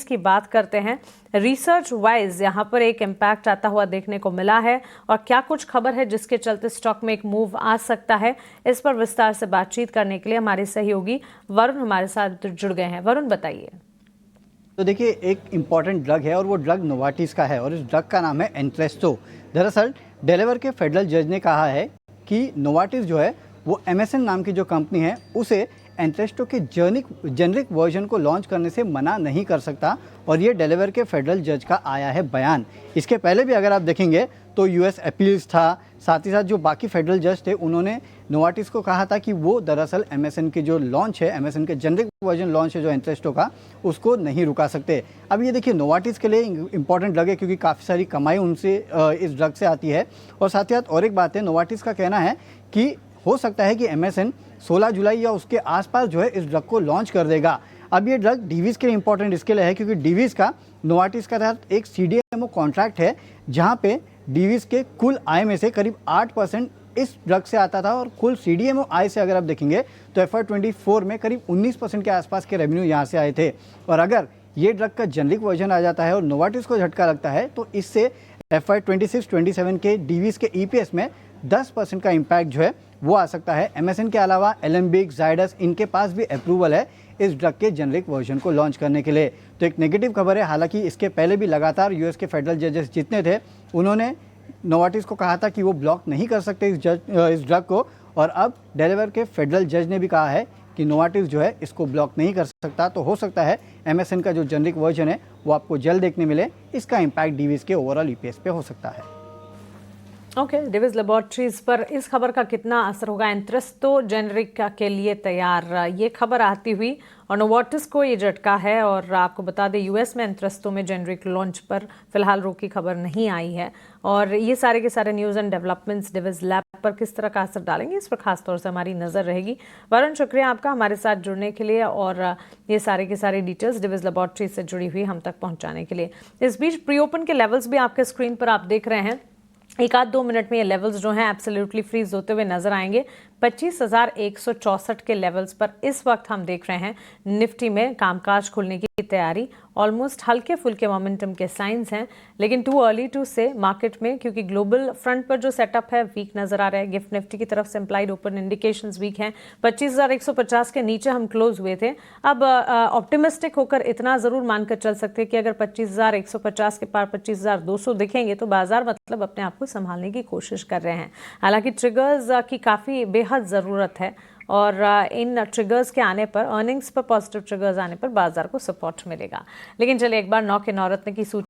की बात करते हैं। रिसर्च वाइज यहाँ पर एक इम्पैक्ट आता हुआ देखने को मिला है और क्या कुछ खबर है जिसके चलते स्टॉक में एक मूव आ सकता है, इस पर विस्तार से बातचीत करने के लिए हमारे सहयोगी वरुण हमारे साथ जुड़ गए हैं। वरुण, बताइए। तो देखिए, एक इम्पॉर्टेंट ड्रग है और वो ड्रग नोवार्टिस का है और इस ड्रग का नाम है एंट्रेस्टो। दरअसल डेलावेयर के फेडरल जज ने कहा है कि नोवार्टिस जो है वो एमएसएन नाम की जो कंपनी है उसे एंट्रेस्टो के जेनरिक वर्जन को लॉन्च करने से मना नहीं कर सकता और ये डेलावेयर के फेडरल जज का आया है बयान। इसके पहले भी अगर आप देखेंगे तो यूएस अपील्स था, साथ ही साथ जो बाकी फेडरल जज थे उन्होंने नोवार्टिस को कहा था कि वो दरअसल एमएसएन की जो लॉन्च है, एमएसएन के जेनरिक वर्जन लॉन्च है जो एंट्रेस्टो का, उसको नहीं रुका सकते। अब ये देखिए, नोवार्टिस के लिए इंपॉर्टेंट ड्रग है क्योंकि काफ़ी सारी कमाई उनसे इस ड्रग से आती है। और साथ ही साथ और एक बात है, नोवार्टिस का कहना है कि हो सकता है कि एमएसएन 16 जुलाई या उसके आसपास जो है इस ड्रग को लॉन्च कर देगा। अब ये ड्रग डीवीज के लिए इंपॉर्टेंट इसके लिए है क्योंकि डीवीज का नोवार्टिस का तहत एक सीडीएमओ कॉन्ट्रैक्ट है जहां पे डीवीज के कुल आय में से करीब 8% इस ड्रग से आता था और कुल सीडीएमओ आय से अगर आप देखेंगे तो FY24 में करीब 19% के आसपास के रेवेन्यू यहाँ से आए थे। और अगर ये ड्रग का जेनरिक वर्जन आ जाता है और नोवार्टिस को झटका लगता है तो इससे FY26-27 के डीवीज के ईपीएस में 10% का इम्पैक्ट जो है वो आ सकता है। एमएसएन के अलावा एलेम्बिक, जायडस, इनके पास भी अप्रूवल है इस ड्रग के जेनरिक वर्जन को लॉन्च करने के लिए। तो एक नेगेटिव खबर है, हालांकि इसके पहले भी लगातार यूएस के फेडरल जजेस जितने थे उन्होंने नोवार्टिस को कहा था कि वो ब्लॉक नहीं कर सकते इस ड्रग को, और अब डेलावेयर के फेडरल जज ने भी कहा है कि नोवार्टिस जो है इसको ब्लॉक नहीं कर सकता। तो हो सकता है एमएसएन का जो जेनरिक वर्जन है वो आपको जल्द देखने मिले। इसका इम्पैक्ट डीवीज के ओवरऑल ईपीएस पे हो सकता है। ओके, डिविज लेबोरेटरीज पर इस खबर का कितना असर होगा? एंट्रेस्टो जेनरिक के लिए तैयार, ये खबर आती हुई और नोवार्टिस को ये झटका है। और आपको बता दें, यूएस में एंट्रेस्टो में जेनरिक लॉन्च पर फिलहाल रोक की खबर नहीं आई है। और ये सारे के सारे news and developments Divi's lab पर किस तरह का असर डालेंगे, इस पर खासतौर से हमारी नज़र रहेगी। वरुण, शुक्रिया आपका हमारे साथ जुड़ने के लिए और ये सारे के सारे डिटेल्स डिविज लेबोरेटरी से जुड़ी हुई हम तक पहुँचाने के लिए। इस बीच प्री ओपन के लेवल्स भी आपके स्क्रीन पर आप देख रहे हैं। एक आध 2 मिनट में ये लेवल्स जो हैं एब्सोल्युटली फ्रीज होते हुए नजर आएंगे। 25,164 के लेवल्स पर इस वक्त हम देख रहे हैं निफ्टी में कामकाज खुलने की तैयारी। ऑलमोस्ट हल्के फुल्के मोमेंटम के साइंस हैं, लेकिन टू अर्ली टू से मार्केट में, क्योंकि ग्लोबल फ्रंट पर जो सेटअप है वीक नजर आ रहा है। गिफ्ट निफ्टी की तरफ से इम्प्लाइड ओपन इंडिकेशंस वीक हैं। 25,150 के नीचे हम क्लोज हुए थे। अब ऑप्टिमिस्टिक होकर इतना जरूर मानकर चल सकते हैं कि अगर 25,150 के पार 25,200 दिखेंगे तो बाजार मतलब अपने आप को संभालने की कोशिश कर रहे हैं। हालांकि ट्रिगर्स की काफ़ी बेहद ज़रूरत है और इन ट्रिगर्स के आने पर, अर्निंग्स पर पॉजिटिव ट्रिगर्स आने पर बाजार को सपोर्ट मिलेगा। लेकिन चलिए एक बार 9 के नौरत्न की सूची